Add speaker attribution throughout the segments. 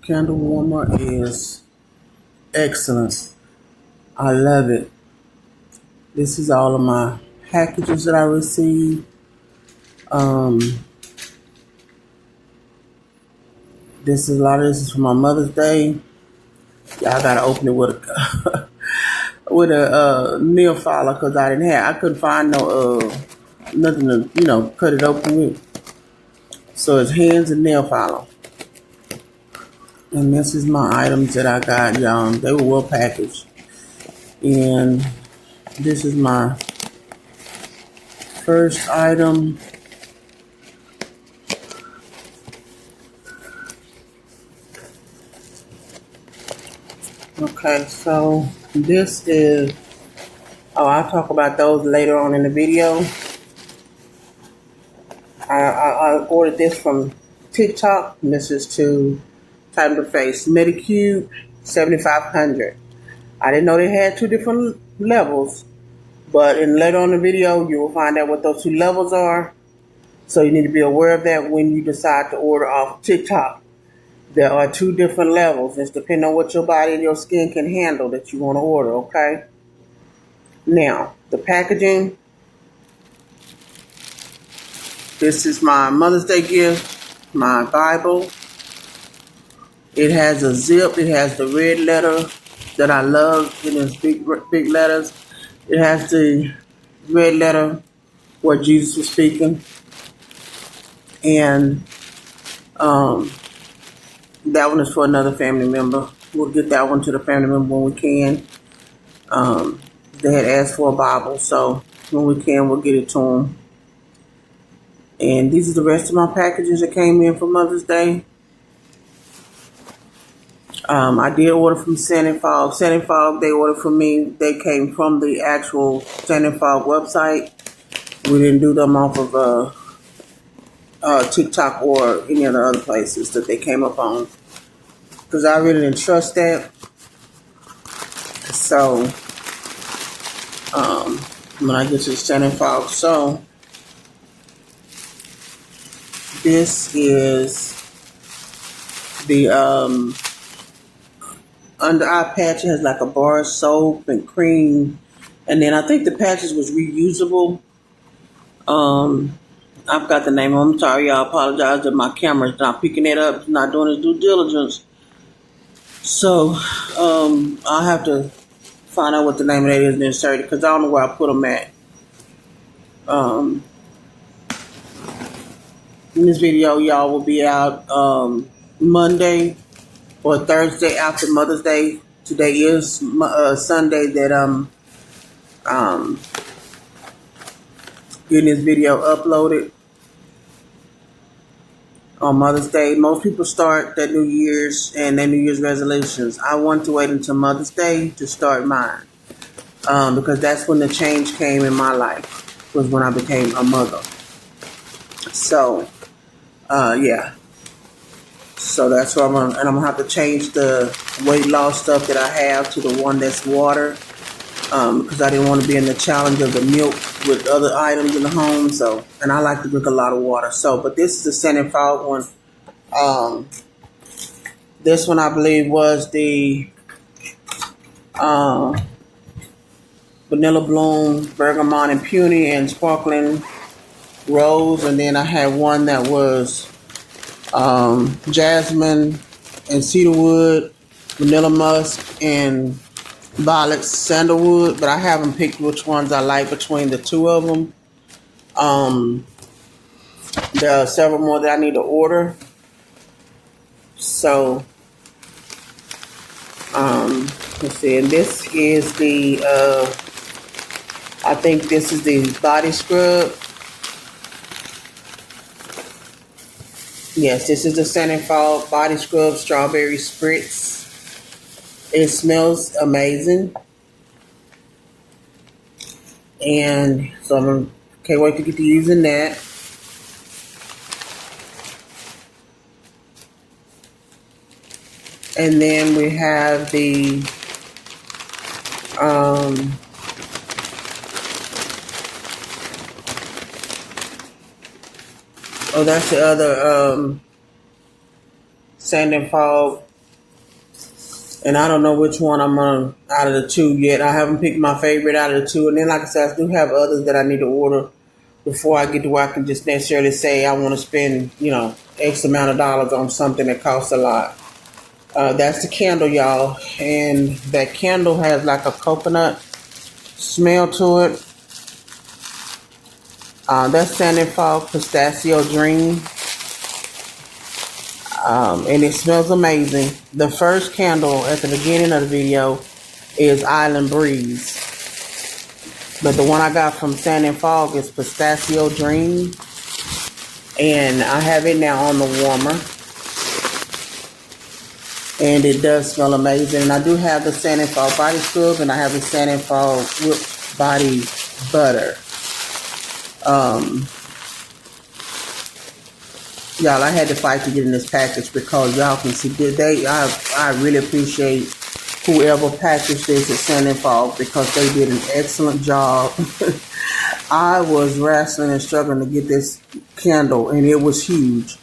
Speaker 1: candle warmer is excellent. I love it. This is all of my packages that I received. This is a lot of this is for my Mother's Day. Y'all gotta open it with a with a nail filer because I couldn't find no nothing to cut it open with. So it's hands and nail filer. And this is my items that I got, y'all. They were well packaged. And this is my first item. Okay, so this is, I'll talk about those later on in the video. I ordered this from TikTok, and this is to Time to Face Medicube 7500. I didn't know they had two different levels, but later on in the video, you will find out what those two levels are. So you need to be aware of that when you decide to order off TikTok. There are two different levels. It's depending on what your body and your skin can handle that you want to order, okay? Now, the packaging. This is my Mother's Day gift, my Bible. It has a zip. It has the red letter that I love. It is big letters. It has the red letter where Jesus was speaking. And that one is for another family member. We'll get that one to the family member when we can. They had asked for a Bible, so when we can, we'll get it to them. And these are the rest of my packages that came in for Mother's Day. I did order from Sand & Fog. Sand & Fog, they ordered from me. They came from the actual Sand & Fog website. We didn't do them off of TikTok or any of the other places that they came up on, because I really didn't trust that. So when I get to the Sand & Fog, so this is the under eye patch. It has like a bar of soap and cream, and then I think the patches was reusable. I've got the name. I'm sorry, y'all. Apologize that my camera's not picking it up. It's not doing its due diligence. So I'll have to find out what the name of that is and insert it, because I don't know where I put them at. This video, y'all, will be out Monday or Thursday after Mother's Day. Today is Sunday that I'm getting this video uploaded on Mother's Day. Most people start their New Year's and their New Year's resolutions. I want to wait until Mother's Day to start mine, because that's when the change came in my life, was when I became a mother. So, yeah. So that's why I'm gonna have to change the weight loss stuff that I have to the one that's water, because I didn't want to be in the challenge of the milk with other items in the home. So, and I like to drink a lot of water. So, but this is the Sand & Fog one. This one I believe was the Vanilla Bloom, Bergamot and Peony, and Sparkling Rose. And then I had one that was Jasmine and Cedarwood, Vanilla Musk, and Violet Sandalwood. But I haven't picked which ones I like between the two of them. There are several more that I need to order. So, let's see. And this is the, I think this is the body scrub. Yes, this is the Sand & Fog Body Scrub Strawberry Spritz. It smells amazing. And so can't wait to get to using that. And then we have the that's the other Sand & Fog And I don't know which one I'm on out of the two yet. I haven't picked my favorite out of the two. And then, like I said, I do have others that I need to order before I get to where I can just necessarily say I want to spend, X amount of dollars on something that costs a lot. That's the candle, y'all. And that candle has like a coconut smell to it. That's Sanding Fog Pistachio Dream. And it smells amazing. The first candle at the beginning of the video is Island Breeze. But the one I got from Sanding Fog is Pistachio Dream. And I have it now on the warmer. And it does smell amazing. And I do have the Sanding Fog Body Scrub, and I have the Sanding Fog Whipped Body Butter. Y'all, I had to fight to get in this package because y'all can see I really appreciate whoever packaged this at Sanding Fog because they did an excellent job. I was wrestling and struggling to get this candle, and it was huge.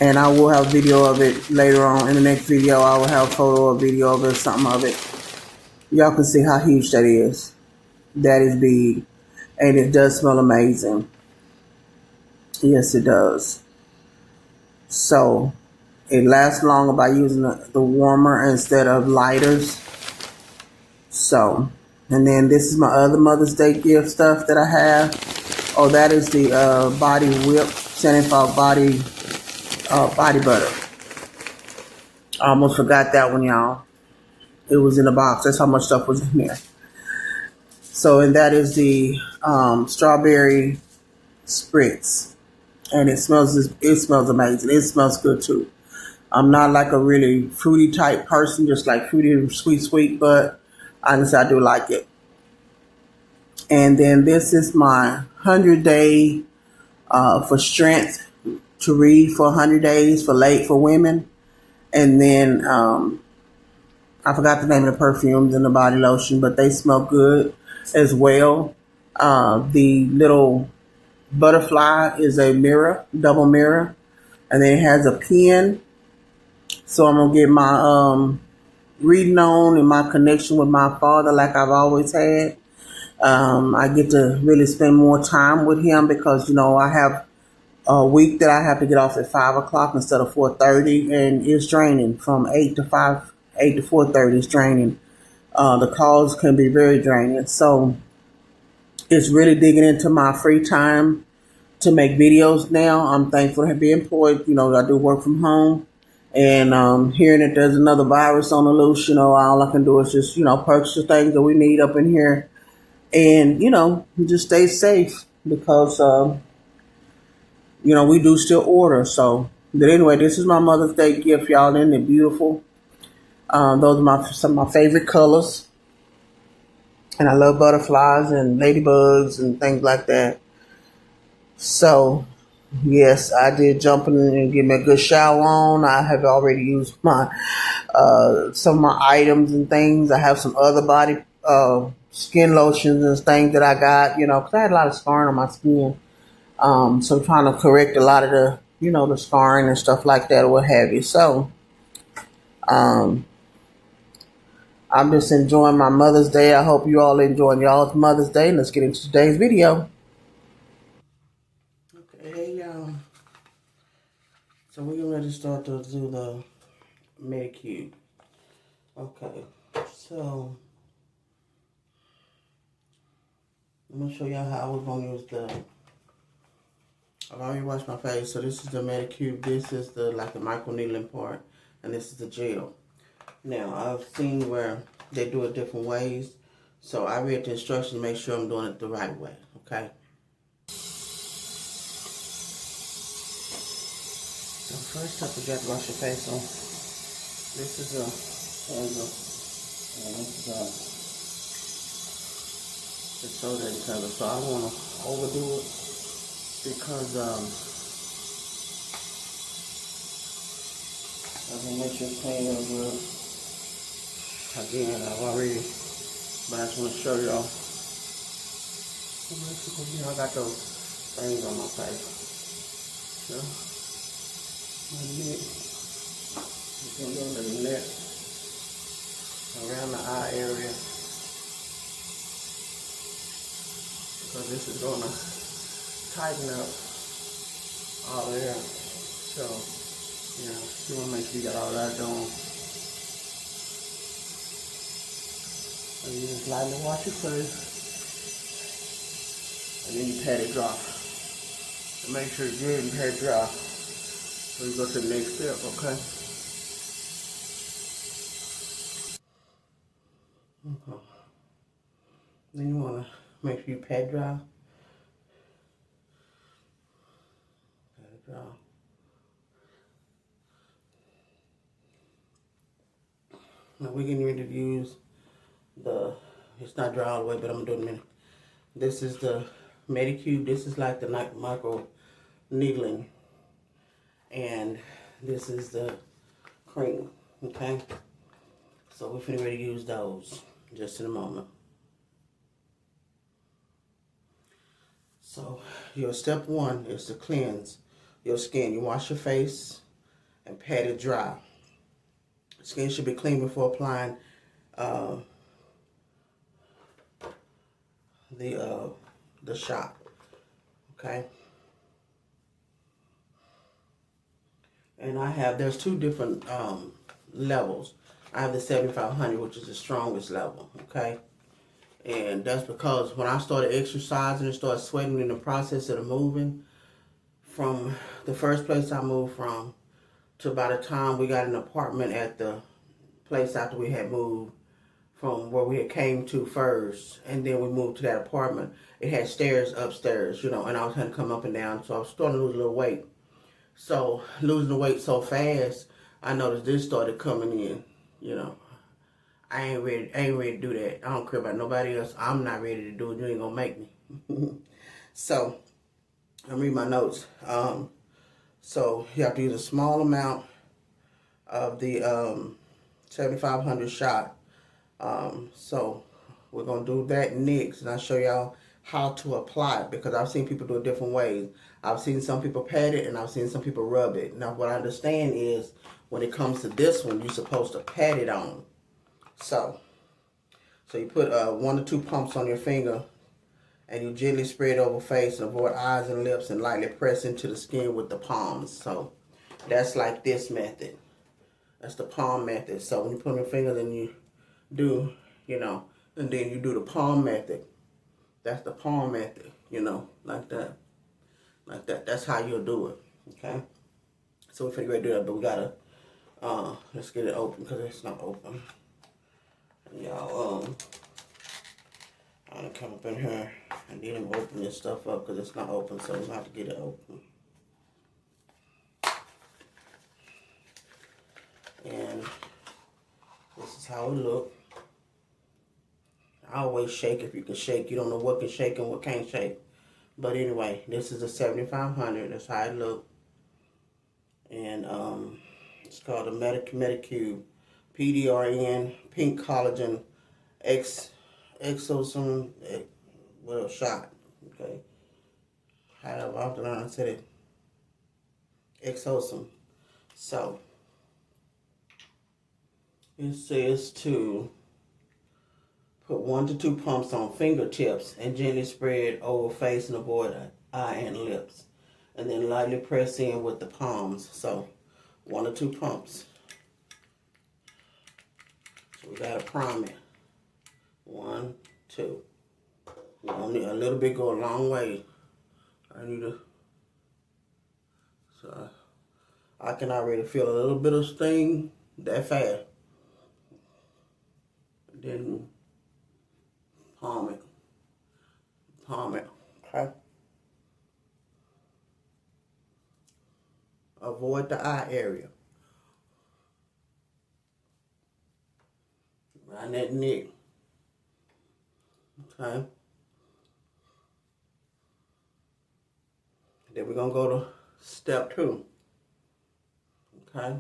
Speaker 1: And I will have video of it later on in the next video. I will have a photo or video of it, something of it. Y'all can see how huge that is. That is big. And it does smell amazing. Yes, it does. So, it lasts longer by using the warmer instead of lighters. So, and then this is my other Mother's Day gift stuff that I have. Oh, that is the Body Whip Sanding Fog Body Butter. I almost forgot that one, y'all. It was in the box. That's how much stuff was in there. So, and that is the Strawberry Spritz. And it smells amazing. It smells good too. I'm not like a really fruity type person, just like fruity and sweet, but honestly, I do like it. And then this is my 100-day for strength to read for 100 days for women. And then I forgot the name of the perfumes and the body lotion, but they smell good as well. The little butterfly is a mirror, double mirror, and then it has a pen. So I'm gonna get my reading on and my connection with my father like I've always had. I get to really spend more time with him because I have a week that I have to get off at 5 o'clock instead of 4:30, and it's draining from 8 to 4:30. It's draining. The calls can be very draining, so it's really digging into my free time to make videos now. I'm thankful to be employed. I do work from home, and hearing that there's another virus on the loose, all I can do is just purchase the things that we need up in here, and just stay safe because we do still order. So, but anyway, this is my Mother's Day gift, y'all. Isn't it beautiful? Those are some of my favorite colors. And I love butterflies and ladybugs and things like that. So, yes, I did jump in and get me a good shower on. I have already used my some of my items and things. I have some other body skin lotions and things that I got, because I had a lot of scarring on my skin. So I'm trying to correct a lot of the, the scarring and stuff like that or what have you. So, I'm just enjoying my Mother's Day. I hope you all enjoying y'all's Mother's Day. Let's get into today's video. Okay, hey y'all. So we're getting ready to start to do the Medicube. Okay, so I'm going to show y'all how I was going to use I've already washed my face. So this is the Medicube. This is the micro needling part. And this is the gel. Now, I've seen where they do it different ways, so I read the instructions to make sure I'm doing it the right way, okay? So first up, you got to wash your face on. This is a candle, and this is the soda color, so I don't want to overdo it because I can make sure it's clean real good. Again, I've already, but I just want to show y'all. I got those things on my face. So, my neck. It's going to go under the neck. around the eye area, because this is going to tighten up all there. So, you know, you want to make sure you got all that done. And you just lightly wash your face, and then you pat it dry. And make sure it's good and pat it dry. So you go to the next step, okay? Okay. Then you want to make sure you pat dry. Pat it dry. Now we're getting ready to use it's not dry all the way, but I'm going to do it in a minute. This is the Medicube. This is like the micro needling. And this is the cream, okay? So we're finna ready to use those just in a moment. So your step one is to cleanse your skin. You wash your face and pat it dry. Skin should be clean before applying the shot, okay? And there's two different levels. I have the 7500, which is the strongest level, okay? And that's because when I started exercising and started sweating in the process of the moving, from the first place I moved from to by the time we got an apartment at the place after we had moved from where we had came to first, and then we moved to that apartment, it had stairs upstairs, you know, and I was having to come up and down, so I was starting to lose a little weight. So losing the weight so fast, I noticed this started coming in, you know. I ain't ready to do that. I don't care about nobody else. I'm not ready to do it. You ain't gonna make me. So I'm reading my notes. So you have to use a small amount of the 7500 shot. So we're gonna do that next, and I'll show y'all how to apply it, because I've seen people do it different ways. I've seen some people pat it, and I've seen some people rub it. Now what I understand is when it comes to this one, you're supposed to pat it on. So you put 1 to 2 pumps on your finger, and you gently spread over face and avoid eyes and lips, and lightly press into the skin with the palms. So that's like this method. That's the palm method. So when you put on your finger, then you do, you know, and then you do the palm method. That's the palm method, you know, like that. Like that. That's how you'll do it, okay? So we're finna go do that, but we gotta, let's get it open, because it's not open. Y'all, I'm gonna come up in here and then open this stuff up, because it's not open, so we'll have to get it open. And this is how it looks. I always shake if you can shake. You don't know what can shake and what can't shake. But anyway, this is a 7500. That's how it looks. And it's called a Medicube PDRN Pink Collagen Exosome shot. Okay. However often I said it. Exosome. So it says to put 1 to 2 pumps on fingertips and gently spread over face and avoid eye and lips. And then lightly press in with the palms. So 1 or 2 pumps. So we gotta prime it. 1, 2. Only a little bit go a long way. I need to. So I can already feel a little bit of sting that fast. Then palm it. Palm it. Okay. Avoid the eye area. Around that neck. Okay. Then we're gonna go to step 2. Okay.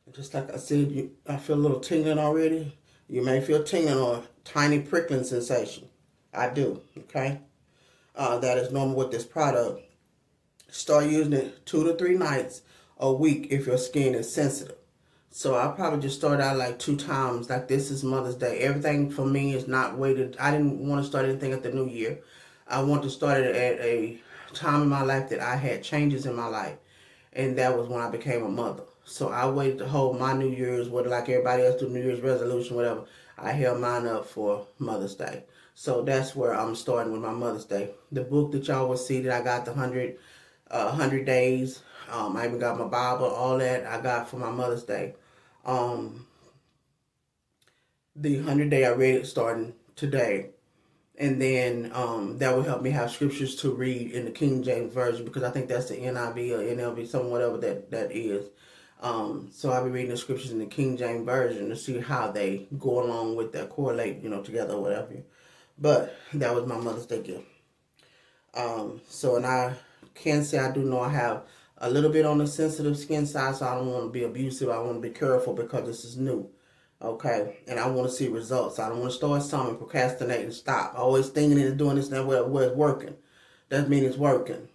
Speaker 1: And just like I said, I feel a little tingling already. You may feel tingling or a tiny prickling sensation. I do. Okay. That is normal with this product. Start using it 2 to 3 nights a week if your skin is sensitive. So I'll probably just start out like 2 times. Like this is Mother's Day. Everything for me is not waited. I didn't want to start anything at the new year. I want to start it at a time in my life that I had changes in my life. And that was when I became a mother. So I waited to hold my New Year's, whether like everybody else do New Year's resolution, whatever. I held mine up for Mother's Day. So that's where I'm starting with my Mother's Day. The book that y'all will see that I got, the 100 days. I even got my Bible, all that I got for my Mother's Day. The 100 day I read it starting today. And then that will help me have scriptures to read in the King James Version, because I think that's the NIV or NLV, something, whatever that is. So I'll be reading the scriptures in the King James Version to see how they go along with that, correlate, together or whatever. But that was my Mother's Day gift. So, and I can say I do know I have a little bit on the sensitive skin side, so I don't want to be abusive. I want to be careful because this is new. Okay, and I want to see results. I don't want to start something, procrastinate, and stop. Always thinking it's doing this and that, where it's working. Doesn't mean it's working.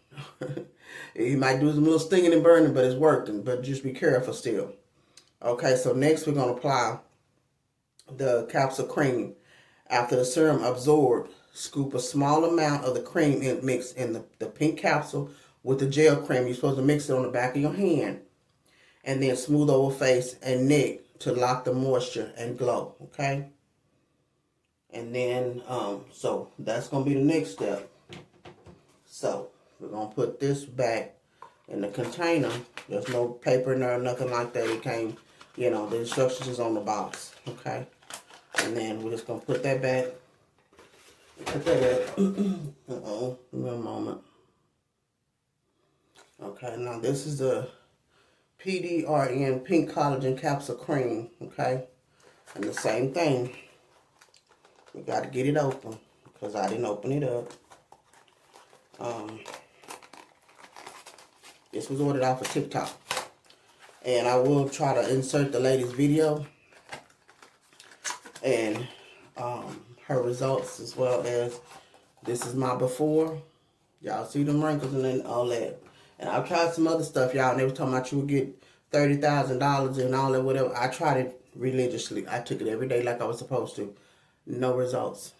Speaker 1: You might do some little stinging and burning, but it's working. But just be careful still. Okay, so next we're going to apply the capsule cream. After the serum absorbed, scoop a small amount of the cream mix in the pink capsule with the gel cream. You're supposed to mix it on the back of your hand. And then smooth over face and neck to lock the moisture and glow, okay? And then, so that's going to be the next step. So we're going to put this back in the container. There's no paper in there, nothing like that. It came, the instructions is on the box, okay? And then we're just going to put that back. Put that back. Uh-oh, give me a moment. Okay, now this is the PDRN Pink Collagen Capsule Cream, okay? And the same thing. We got to get it open because I didn't open it up. This was ordered off of TikTok. And I will try to insert the lady's video and her results, as well as this is my before. Y'all see them wrinkles and then all that. And I've tried some other stuff, y'all, and they were talking about you would get $30,000 and all that, whatever. I tried it religiously. I took it every day like I was supposed to. No results.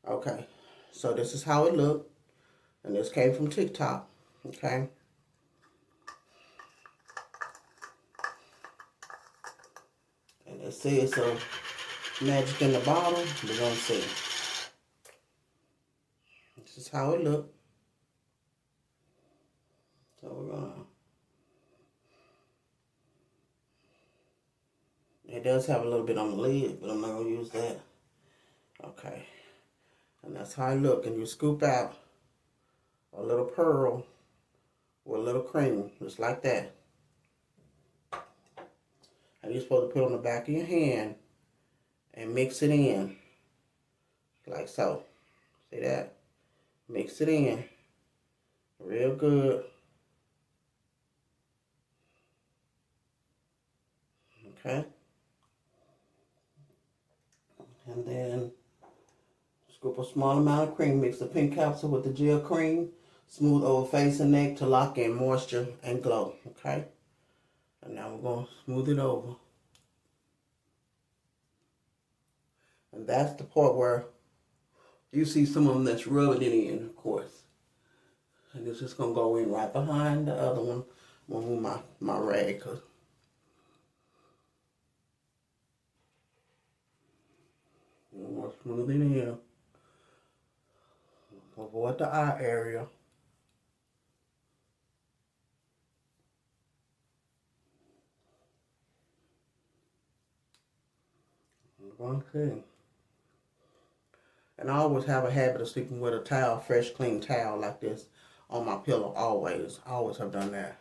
Speaker 1: Okay. So this is how it looked. And this came from TikTok. Okay. And it says so magic in the bottle. We're going to see. This is how it looked. So we're going to... It does have a little bit on the lid, but I'm not going to use that. Okay. And that's how it look. And you scoop out a little pearl with a little cream, just like that. And you're supposed to put it on the back of your hand and mix it in. Like so. See that? Mix it in. Real good. Okay. And then scoop a small amount of cream. Mix the pink capsule with the gel cream. Smooth over face and neck to lock in moisture and glow. Okay. And now we're going to smooth it over. And that's the part where you see some of them that's rubbing it in, of course. And it's just going to go in right behind the other one. I'm going to move my rag. I'm going to smooth it in. Avoid the eye area. I'm going to see. And I always have a habit of sleeping with a towel, fresh, clean towel like this on my pillow, always. I always have done that.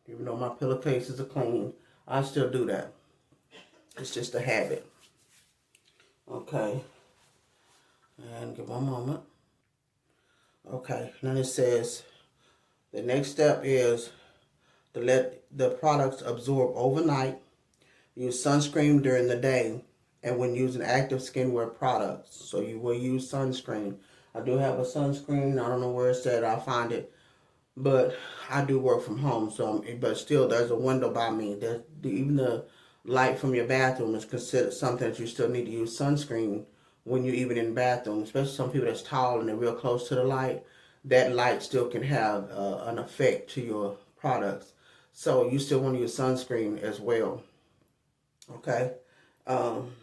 Speaker 1: Even though my pillowcases are clean, I still do that. It's just a habit. Okay. And give one moment. Okay, then it says the next step is to let the products absorb overnight. Use sunscreen during the day and when using active skincare products. So you will use sunscreen. I do have a sunscreen. I don't know where it's at. I'll find it. but I do work from home, so but still there's a window by me. Even the light from your bathroom is considered something that you still need to use sunscreen when you're even in the bathroom, especially some people that's tall and they're real close to the light. That light still can have an effect to your products. So you still want to use sunscreen as well. Okay. Um,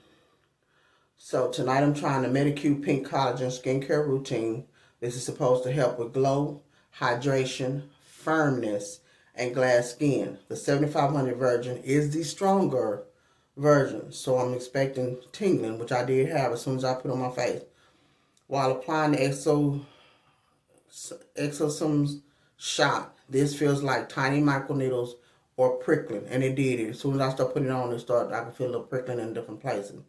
Speaker 1: so tonight I'm trying the Medicube Pink Collagen Skincare Routine. This is supposed to help with glow, hydration, firmness, and glass skin. The 7500 version is the stronger version, so I'm expecting tingling, which I did have as soon as I put on my face. While applying the Exosome shot, this feels like tiny microneedles or prickling, and it did. As soon as I start putting it on, I can feel a little prickling in different places.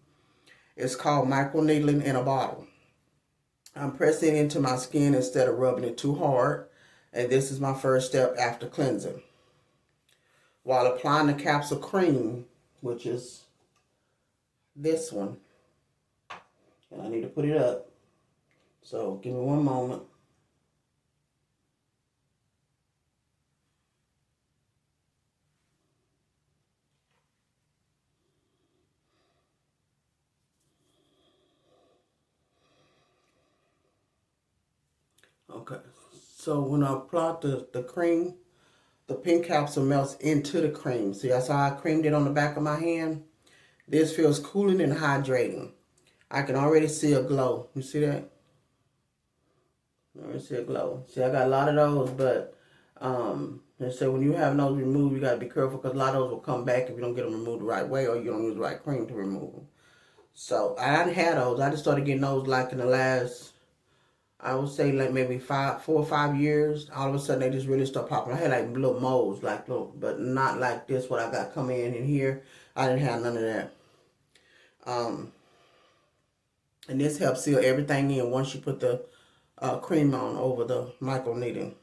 Speaker 1: It's called microneedling in a bottle. I'm pressing it into my skin instead of rubbing it too hard, and this is my first step after cleansing. While applying the capsule cream, which is this one, and I need to put it up, so give me one moment. Okay, so when I apply the cream, the pink capsule melts into the cream. See, that's how I creamed it on the back of my hand. This feels cooling and hydrating. I can already see a glow. You see that? I already see a glow. See, I got a lot of those, but they say when you have those removed, you got to be careful because a lot of those will come back if you don't get them removed the right way or you don't use the right cream to remove them. So I didn't have those. I just started getting those like in the last, I would say like maybe 4 or 5 years. All of a sudden they just really start popping. I had like little moles, like little, but not like this. What I got coming in here, I didn't have none of that. And this helps seal everything in once you put the cream on over the micro needling.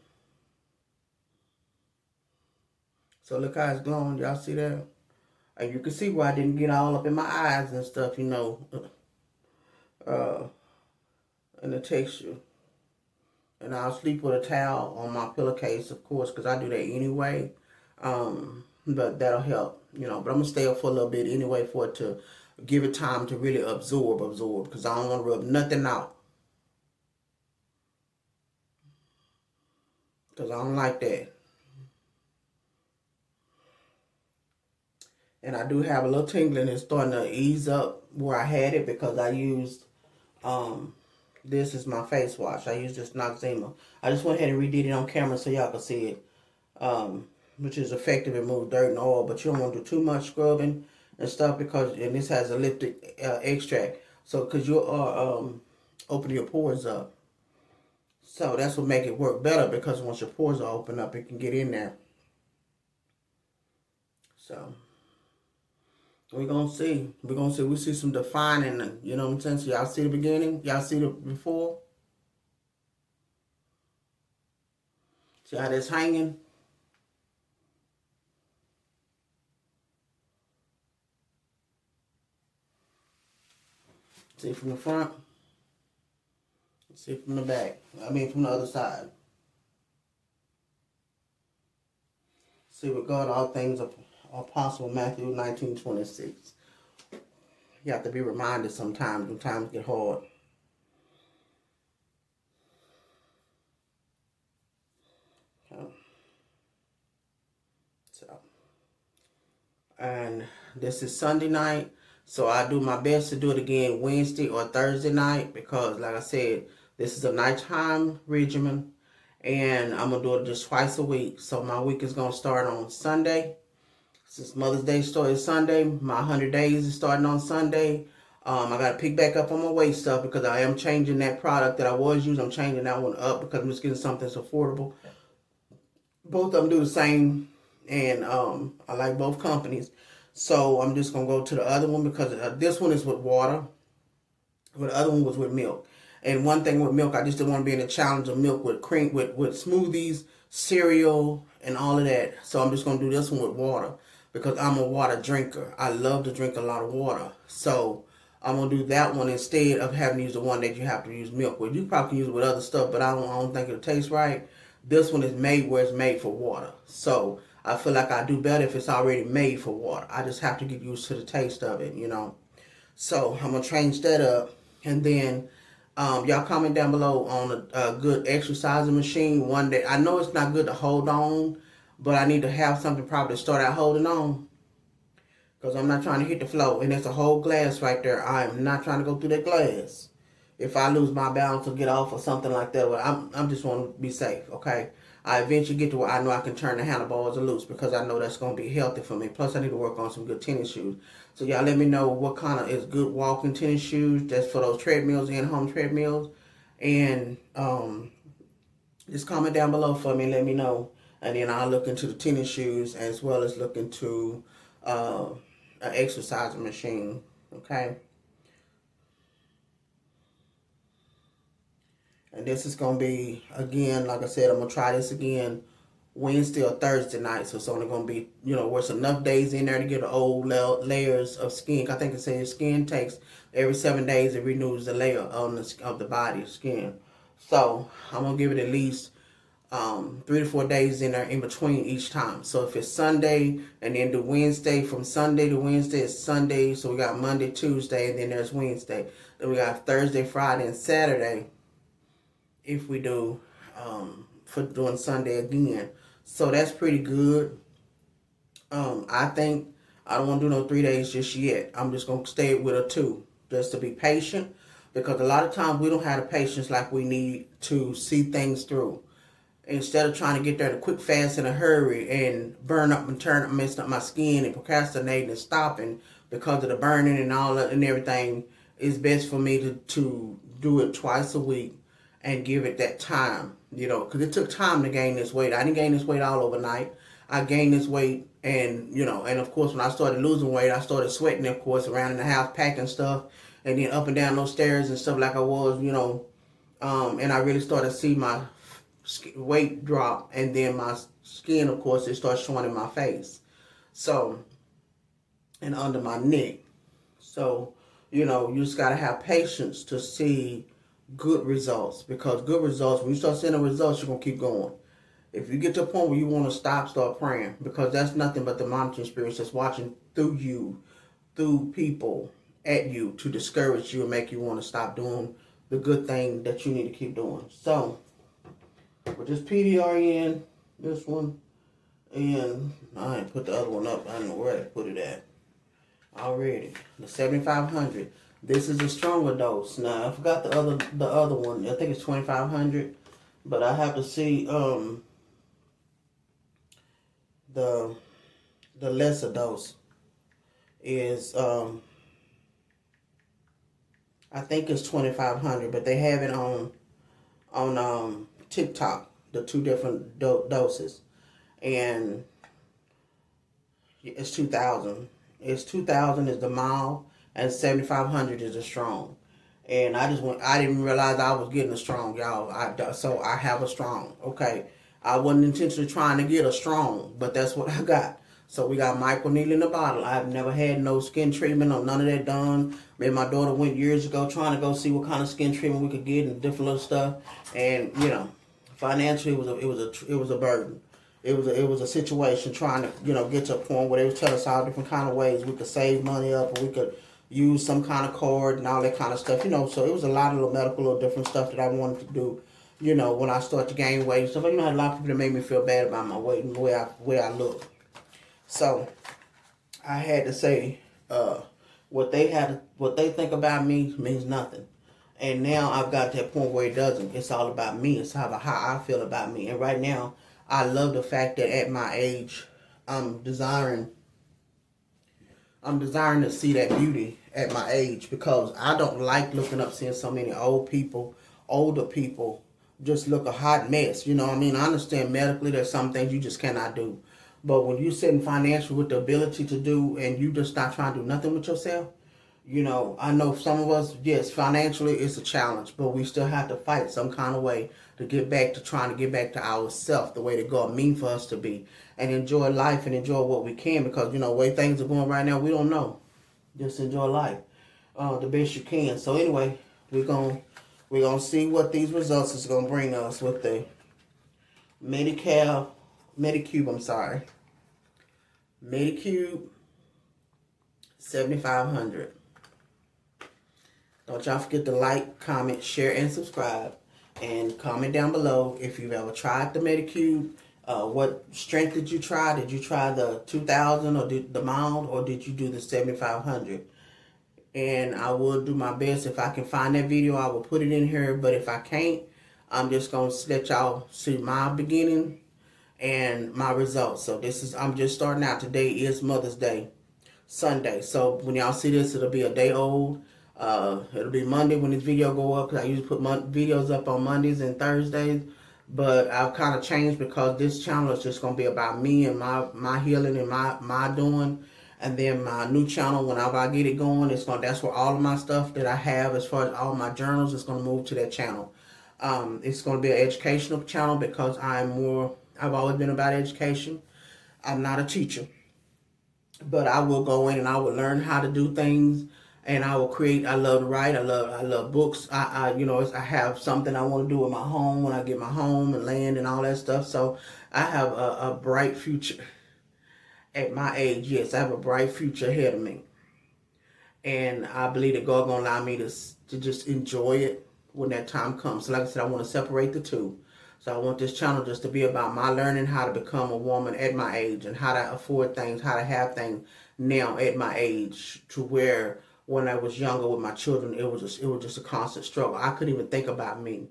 Speaker 1: So look how it's glowing. Y'all see that? And you can see where I didn't get all up in my eyes and stuff, you know, and the texture. And I'll sleep with a towel on my pillowcase, of course, because I do that anyway. But that'll help, you know. But I'm going to stay up for a little bit anyway for it to give it time to really absorb, because I don't want to rub nothing out. Because I don't like that. And I do have a little tingling. It's starting to ease up where I had it because I used, this is my face wash. I used this Noxzema. I just went ahead and redid it on camera so y'all can see it. Which is effective in removing dirt and oil. But you don't want to do too much scrubbing and stuff and this has a liptic extract. So, because you are opening your pores up. So, that's what make it work better because once your pores are open up, it can get in there. So, we're going to see. We're going to see. We see some defining, you know what I'm saying? So, y'all see the beginning? Y'all see the before? See how that's hanging? See from the front? See from the back. I mean from the other side. See, with God, all things are possible. Matthew 19:26. You have to be reminded sometimes when times get hard. So, and this is Sunday night. So I do my best to do it again Wednesday or Thursday night because, like I said, this is a nighttime regimen. And I'm going to do it just twice a week. So my week is going to start on Sunday. Since Mother's Day started Sunday, my 100 days is starting on Sunday. I got to pick back up on my weight stuff because I am changing that product that I was using. I'm changing that one up because I'm just getting something that's affordable. Both of them do the same. And I like both companies. So I'm just going to go to the other one because this one is with water. But the other one was with milk. And one thing with milk, I just didn't want to be in the challenge of milk with cream, with smoothies, cereal, and all of that. So I'm just going to do this one with water because I'm a water drinker. I love to drink a lot of water. So I'm going to do that one instead of having to use the one that you have to use milk with. You probably can use it with other stuff, but I don't think it'll taste right. This one is made where it's made for water. So I feel like I do better if it's already made for water. I just have to get used to the taste of it, you know. So I'm going to change that up. And then y'all comment down below on a good exercising machine. One that I know it's not good to hold on, but I need to have something probably to start out holding on. Because I'm not trying to hit the floor. And there's a whole glass right there. I'm not trying to go through that glass. If I lose my balance or get off or something like that, but I'm just want to be safe, okay? I eventually get to where I know I can turn the handlebars loose because I know that's going to be healthy for me. Plus, I need to work on some good tennis shoes. So, y'all let me know what kind of is good walking tennis shoes. That's for those treadmills, in-home treadmills. And just comment down below for me and let me know. And then I'll look into the tennis shoes as well as look into an exercising machine, okay? And this is going to be, again, like I said, I'm going to try this again Wednesday or Thursday night. So it's only going to be, you know, there's enough days in there to get the old layers of skin. I think it says skin takes every 7 days, it renews the layer on of the body, skin. So I'm going to give it at least 3 to 4 days in there in between each time. So if it's Sunday and then do Wednesday, from Sunday to Wednesday is Sunday. So we got Monday, Tuesday, and then there's Wednesday. Then we got Thursday, Friday, and Saturday if we do for doing Sunday again. So that's pretty good. I think I don't want to do no 3 days just yet. I'm just going to stay with a 2 just to be patient, because a lot of times we don't have the patience like we need to see things through. Instead of trying to get there in a quick, fast, in a hurry and burn up and turn up, messing up my skin and procrastinating and stopping because of the burning and all that and everything, it's best for me to do it twice a week and give it that time, you know, because it took time to gain this weight. I didn't gain this weight all overnight. I gained this weight, and, you know, and of course, when I started losing weight, I started sweating, of course, around in the house, packing stuff, and then up and down those stairs and stuff like I was, you know, and I really started to see my weight drop, and then my skin, of course, it started showing in my face, so, and under my neck. So, you know, you just got to have patience to see good results, because good results, when you start seeing the results, you're going to keep going. If you get to a point where you want to stop, start praying, because that's nothing but the monitoring spirits that's watching through you, through people at you to discourage you and make you want to stop doing the good thing that you need to keep doing. So, with this PDRN, this one, and I ain't put the other one up. I don't know where to put it at already. The 7500. This is a stronger dose. Now I forgot the other one. I think it's 2500, but I have to see the lesser dose is I think it's 2500, but they have it on TikTok, the 2 different doses, and it's 2000. It's 2000 is the mild, and 7500 is the strong. And I didn't realize I was getting a strong, y'all. So I have a strong. Okay, I wasn't intentionally trying to get a strong, but that's what I got. So we got microneedling in the bottle. I've never had no skin treatment or none of that done. Me and my daughter went years ago trying to go see what kind of skin treatment we could get and different little stuff. And, you know, financially it was a burden. It was a situation trying to, you know, get to a point where they would tell us all different kind of ways we could save money up, or we could use some kind of cord and all that kind of stuff, you know. So it was a lot of little medical, little different stuff that I wanted to do, you know, when I started to gain weight and stuff. You know, I had a lot of people that made me feel bad about my weight and the way I look. So I had to say, what they think about me means nothing. And now I've got to that point where it doesn't. It's all about me. It's how I feel about me. And right now, I love the fact that at my age, I'm desiring to see that beauty at my age, because I don't like looking up seeing so many older people just look a hot mess. You know what I mean? I understand medically there's some things you just cannot do. But when you're sitting financially with the ability to do, and you just not trying to do nothing with yourself, you know, I know some of us, yes, financially it's a challenge, but we still have to fight some kind of way to get back to trying to get back to ourselves, the way that God mean for us to be, and enjoy life and enjoy what we can, because, you know, the way things are going right now, we don't know. Just enjoy life the best you can. So anyway, we're gonna see what these results is gonna bring us with Medicube, I'm sorry. Medicube 7500. Don't y'all forget to like, comment, share, and subscribe. And comment down below if you've ever tried the Medicube. What strength did you try? Did you try the 2000 or the mild, or did you do the 7500? And I will do my best. If I can find that video, I will put it in here. But if I can't, I'm just going to let y'all see my beginning and my results. So I'm just starting out. Today is Mother's Day, Sunday. So when y'all see this, it'll be a day old. It'll be Monday when this video go up, because I usually put videos up on Mondays and Thursdays. But I've kind of changed because this channel is just going to be about me and my healing and my doing. And then my new channel, whenever I get it going, that's where all of my stuff that I have as far as all my journals is going to move to that channel. It's going to be an educational channel because I've always been about education. I'm not a teacher, but I will go in and I will learn how to do things, and I will create. I love to write. I love books. I have something I want to do in my home when I get my home and land and all that stuff. So I have a bright future. At my age, yes, I have a bright future ahead of me. And I believe that God going to allow me to just enjoy it when that time comes. So like I said, I want to separate the two. So I want this channel just to be about my learning how to become a woman at my age, and how to afford things, how to have things now at my age, to where when I was younger with my children, it was just a constant struggle. I couldn't even think about me.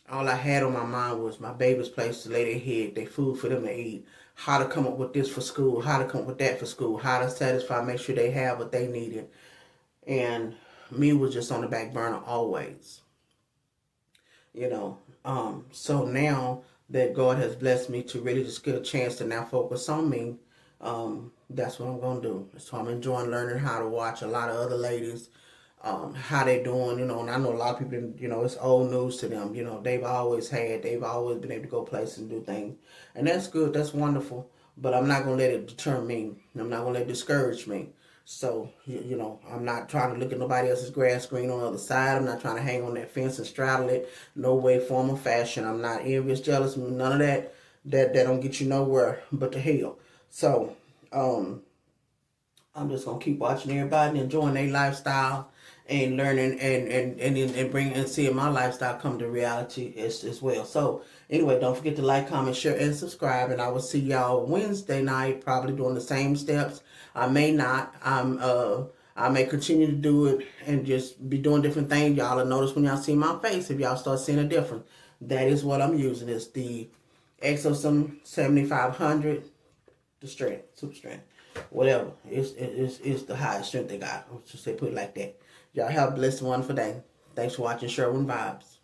Speaker 1: All I had on my mind was my baby's place to lay their head, their food for them to eat, how to come up with this for school, how to come up with that for school, how to satisfy, make sure they have what they needed. And me was just on the back burner always. So now that God has blessed me to really just get a chance to now focus on me, that's what I'm going to do. So I'm enjoying learning how to watch a lot of other ladies, how they doing, and I know a lot of people, it's old news to them. They've always been able to go places and do things. And that's good, that's wonderful. But I'm not going to let it deter me. I'm not going to let it discourage me. So, I'm not trying to look at nobody else's grass green on the other side. I'm not trying to hang on that fence and straddle it. No way, form, or fashion. I'm not envious, jealous, none of that. That don't get you nowhere but to hell. So, I'm just gonna keep watching everybody and enjoying their lifestyle and learning and bringing and seeing my lifestyle come to reality as well. So anyway, don't forget to like, comment, share, and subscribe. And I will see y'all Wednesday night, probably doing the same steps. I may not. I may continue to do it and just be doing different things. Y'all will notice when y'all see my face, if y'all start seeing a difference. That is what I'm using. It's the Exosome 7500, the strength, super strength. Whatever. It's the highest strength they got. Let's just say, put it like that. Y'all have a blessed, wonderful day. Thanks for watching Sherwin Vibes.